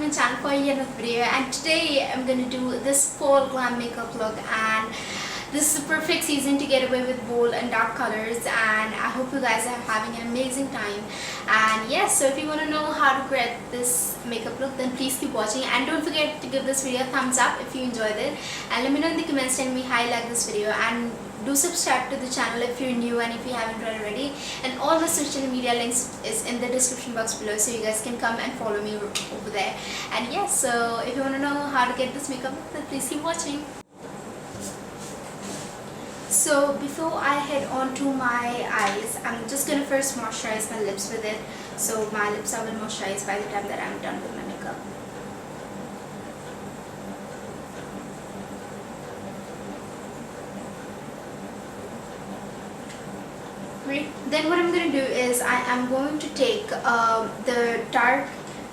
my channel for yet another video, and today I'm gonna do this fall glam makeup look, and this is the perfect season to get away with bold and dark colors, and I hope you guys are having an amazing time. And yes, so if you want to know how to create this makeup look, then please keep watching, and don't forget to give this video a thumbs up if you enjoyed it, and let me know in the comments telling me how you like this video, and do subscribe to the channel if you're new and if you haven't already. And all the social media links is in the description box below, so you guys can come and follow me over there. And yes, so if you want to know how to get this makeup look, then please keep watching. So before I head on to my eyes, I'm just gonna first moisturize my lips with it, so my lips are well moisturized by the time that I'm done with my makeup. Then what I'm going to do is I am going to take the dark.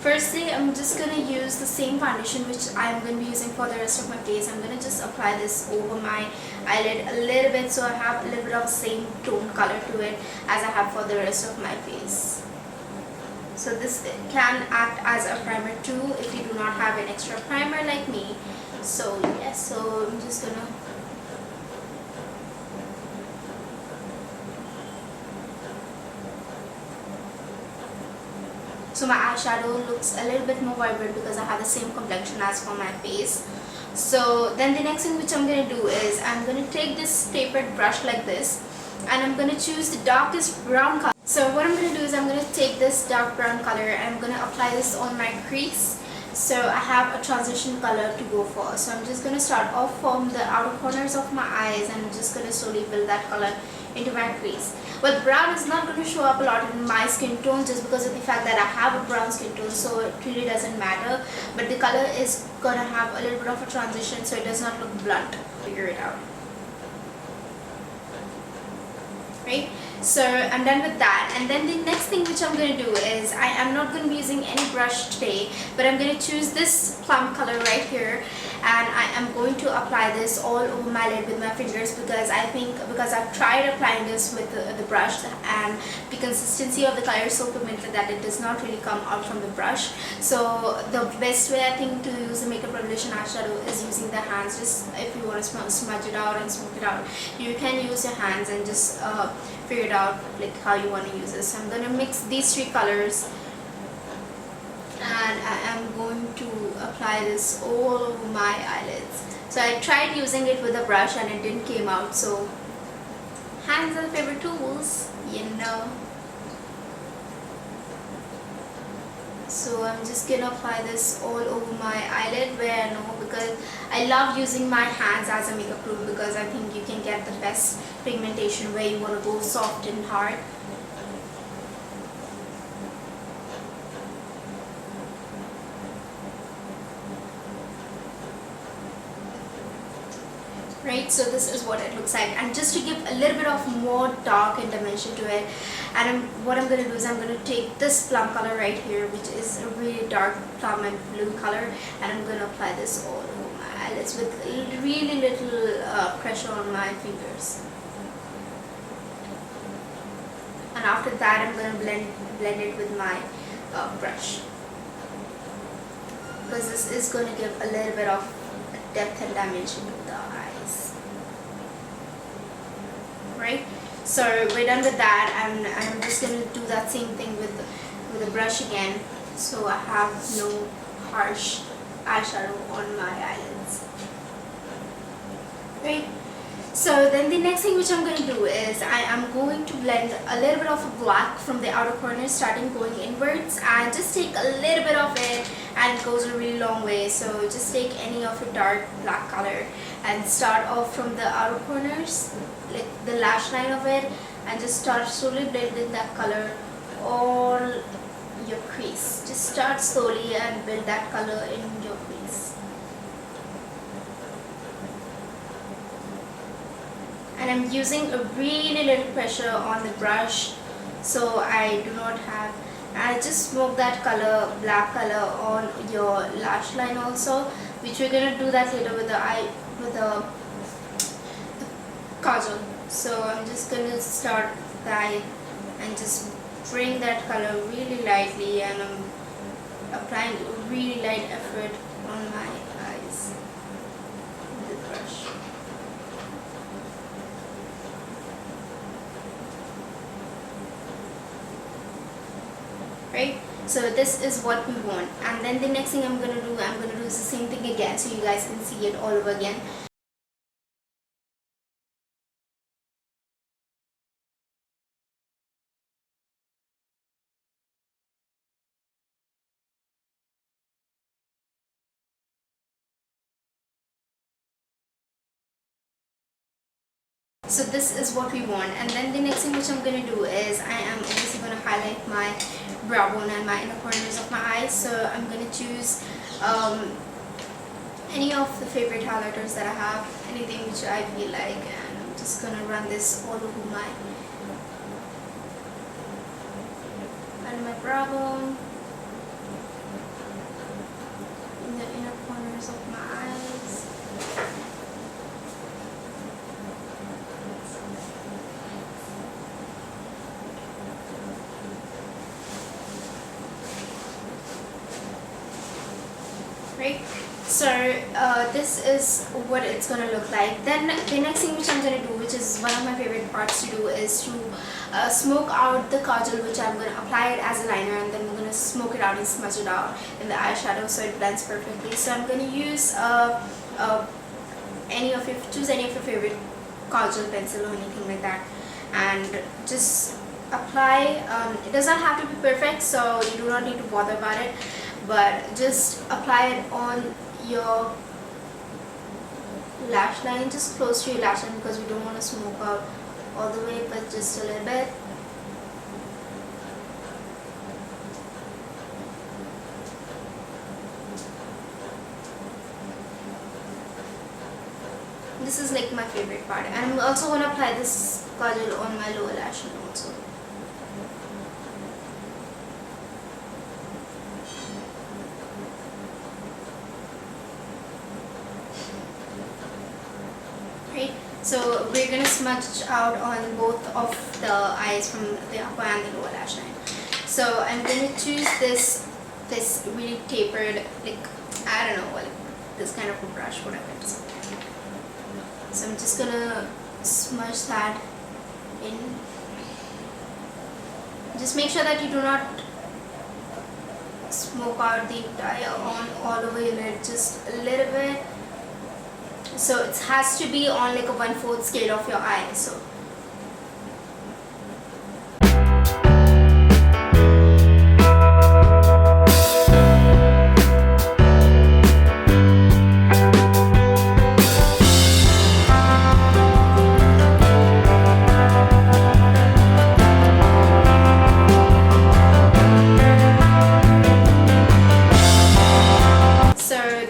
Firstly, I'm just going to use the same foundation which I'm going to be using for the rest of my face. I'm going to just apply this over my eyelid a little bit, so I have a little bit of same tone color to it as I have for the rest of my face. So this can act as a primer too if you do not have an extra primer like me. So yes, so I'm just going to so my eyeshadow looks a little bit more vibrant because I have the same complexion as for my face. So then the next thing which I'm going to do is I'm going to take this tapered brush like this, and I'm going to choose the darkest brown color. So what I'm going to do is I'm going to take this dark brown color and I'm going to apply this on my crease. So I have a transition color to go for. So I'm just going to start off from the outer corners of my eyes, and I'm just going to slowly build that color into my crease. Well, brown is not going to show up a lot in my skin tone just because of the fact that I have a brown skin tone, so it really doesn't matter. But the color is going to have a little bit of a transition, so it does not look blunt. Figure it out. Right? So I'm done with that, and then the next thing which I'm going to do is I am not going to be using any brush today, but I'm going to choose this plum color right here, and I am going to apply this all over my lid with my fingers because I've tried applying this with the brush, and the consistency of the color is so pigmented that it does not really come out from the brush. So the best way I think to use the Makeup Revolution eyeshadow is using the hands. Just if you want to smudge it out and smoke it out, you can use your hands and just figure it out like how you want to use this. So I'm going to mix these three colors, and I am going to apply this all over my eyelids. So I tried using it with a brush and it didn't came out, so hands are the favorite tools, you know. So I'm just gonna apply this all over my eyelid where I know, because I love using my hands as a makeup tool because I think you can get the best pigmentation where you want to go soft and hard. Right, so this is what it looks like, and just to give a little bit of more dark and dimension to it, and what I'm going to do is I'm going to take this plum color right here, which is a really dark plum and blue color, and I'm going to apply this all over my eyelids with really little pressure on my fingers. And after that I'm going to blend it with my brush, because this is going to give a little bit of depth and dimension to the eyes. Right, so we're done with that, and I'm just going to do that same thing with the brush again, so I have no harsh eyeshadow on my eyelids. Right, so then the next thing which I'm going to do is I am going to blend a little bit of black from the outer corners, starting going inwards, and just take a little bit of it, and it goes a really long way. So just take any of a dark black color and start off from the outer corners, like the lash line of it, and just start slowly blending that color all your crease. Just start slowly and build that color in your crease. And I'm using a really little pressure on the brush, so I do not have, I just smoke that color, black color, on your lash line also, which we're going to do that later with the kajal. So I'm just going to start that and just bring that color really lightly, and I'm applying really light effort on my eyes with the brush. Right? So this is what we want, and then the next thing I'm gonna do is the same thing again, so you guys can see it all over again. So this is what we want, and then the next thing which I'm gonna do is I am obviously gonna highlight my brow bone and my inner corners of my eyes. So I'm gonna choose any of the favorite highlighters that I have, anything which I feel like, and I'm just gonna run this all over my brow bone, in the inner corners of my eyes. Right, so this is what it's gonna look like. Then the next thing which I'm gonna do, which is one of my favorite parts to do, is to smoke out the kajal, which I'm gonna apply it as a liner, and then I'm gonna smoke it out and smudge it out in the eyeshadow so it blends perfectly. So I'm gonna use choose any of your favorite kajal pencil or anything like that, and just apply. It does not have to be perfect, so you do not need to bother about it, but just apply it on your lash line, just close to your lash line, because we don't want to smoke out all the way, but just a little bit. This is like my favorite part, and I'm also going to apply this kajal on my lower lash line also. So we're gonna smudge out on both of the eyes from the upper and the lower lash line. So I'm gonna choose this really tapered, like, I don't know, like this kind of a brush, whatever it is. So I'm just gonna smudge that in. Just make sure that you do not smoke out the entire all over your lid, just a little bit. So it has to be on like a 1/4 scale of your eye. So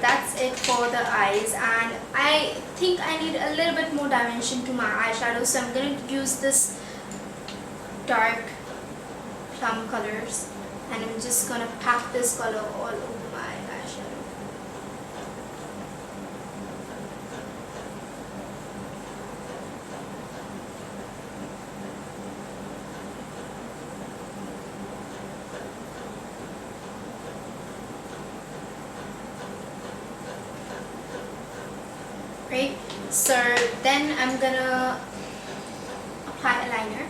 that's it for the eyes, and I think I need a little bit more dimension to my eyeshadow, so I'm going to use this dark plum colors, and I'm just going to pack this color all over my eyeshadow. Right, so then I'm gonna apply a liner.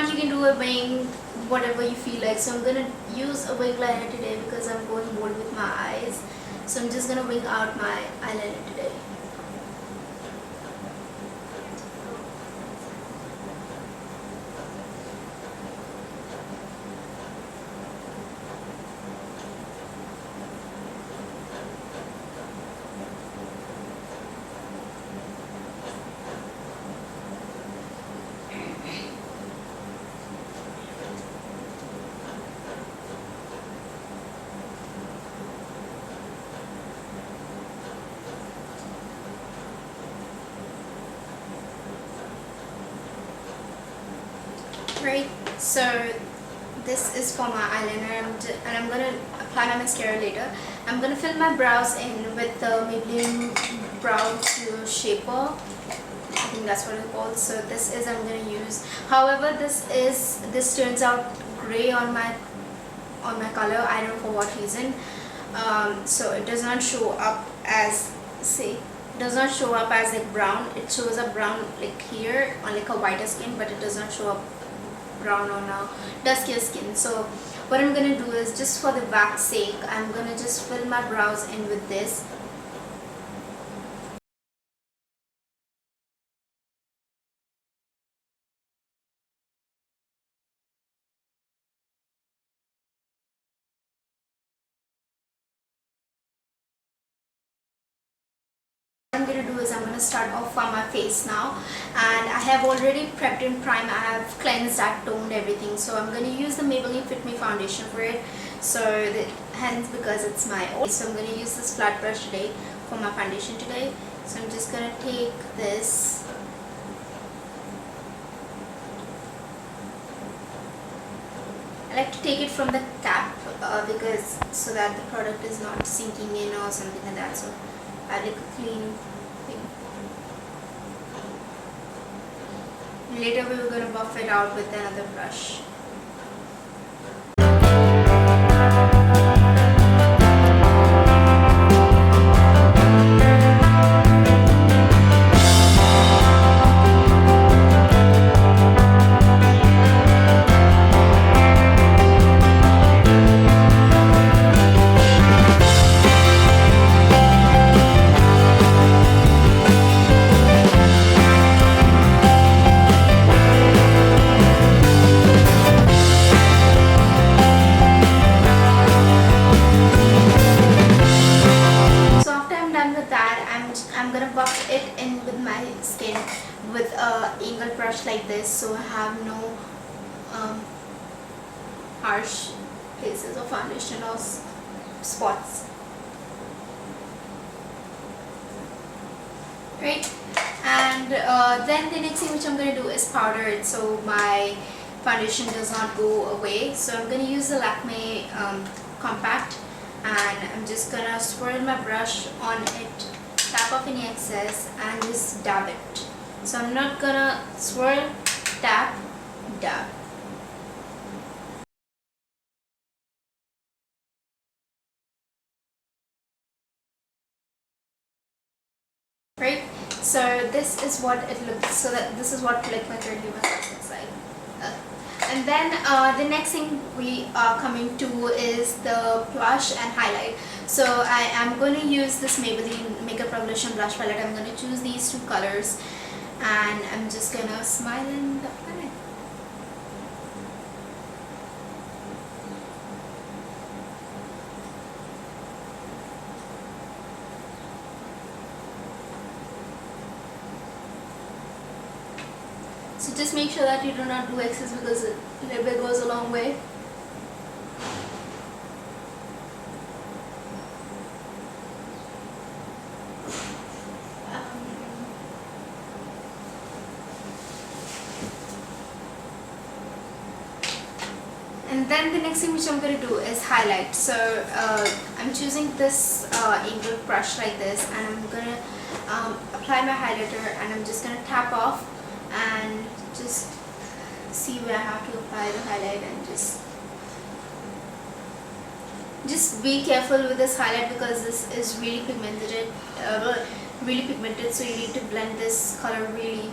You can do a wing, whatever you feel like. So I'm gonna use a wing liner today because I'm going bold with my eyes. So I'm just gonna wing out my eyeliner today. Right, so this is for my eyeliner, and I'm gonna apply my mascara later. I'm gonna fill my brows in with the Maybelline Brow Shaper. I think that's what it's called. So this is I'm gonna use. However, this turns out gray on my color. I don't know for what reason. So it does not show up as, say, does not show up as like brown. It shows up brown like here on like a whiter skin, but it does not show up brown on a duskier skin. So what I'm gonna do is, just for the wax sake, I'm gonna just fill my brows in with this. What I'm going to do is, I'm going to start off on my face now, and I have already prepped and primed. I have cleansed, I've toned everything, so I'm going to use the Maybelline Fit Me foundation for it. So hence, because it's my own, so I'm going to use this flat brush today for my foundation today. So I'm just going to take this, I like to take it from the cap because so that the product is not sinking in or something like that. So I like a clean thing. Later we were going to buff it out with another brush. With a angled brush like this, so I have no harsh places of foundation or spots, right? And then the next thing which I'm going to do is powder it so my foundation does not go away. So I'm going to use the Lakme compact, and I'm just going to swirl my brush on it, tap off any excess, and just dab it. So I'm not gonna swirl, tap, dab. Right? So this is what it looks. So that this is what like my curly mustache looks like. And then the next thing we are coming to is the blush and highlight. So I am going to use this Maybelline Makeup Revolution blush palette. I'm going to choose these two colors, and I'm just gonna smile and apply it. So just make sure that you do not do excess, because a little bit goes a long way. And then the next thing which I'm going to do is highlight. So I'm choosing this angled brush like this, and I'm going to apply my highlighter, and I'm just going to tap off and just see where I have to apply the highlight, and just be careful with this highlight because this is really pigmented, so you need to blend this color really.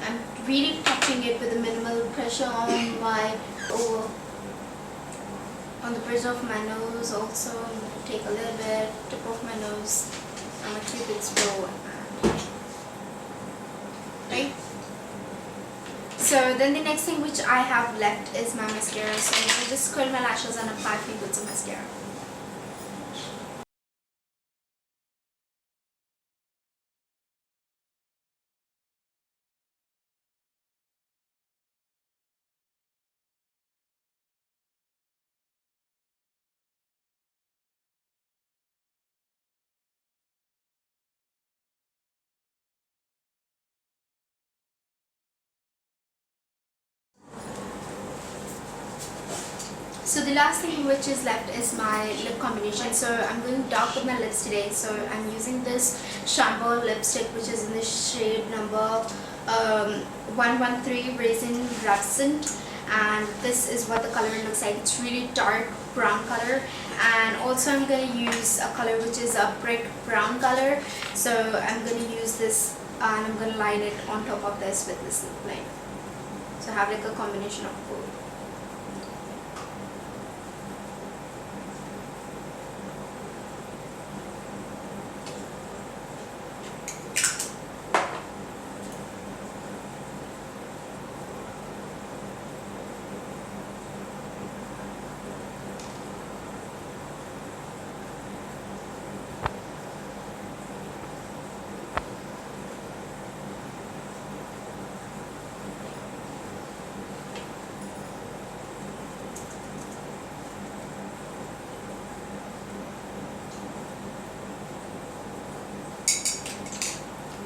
I'm really touching it with a minimal pressure on my on the bridge of my nose. Also, I'm going to take a little bit tip of my nose. I'm going to keep it slow. Right? So then the next thing which I have left is my mascara. So I'm going to just curl my lashes and apply 3 bits of mascara. So the last thing which is left is my lip combination. So I'm going dark with my lips today. So I'm using this shampoo lipstick which is in the shade number 113 Raisin Rhapsody, and this is what the color looks like. It's really dark brown color, and also I'm going to use a color which is a brick brown color. So I'm going to use this and I'm going to line it on top of this with this line, so have like a combination of both.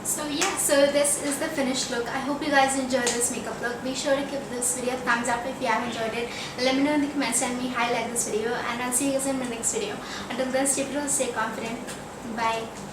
So yeah, so this is the finished look. I hope you guys enjoyed this makeup look. Be sure to give this video a thumbs up if you have enjoyed it. Let me know in the comments, tell me how you like this video, and I'll see you guys in my next video. Until then, stay pure, stay confident. Bye.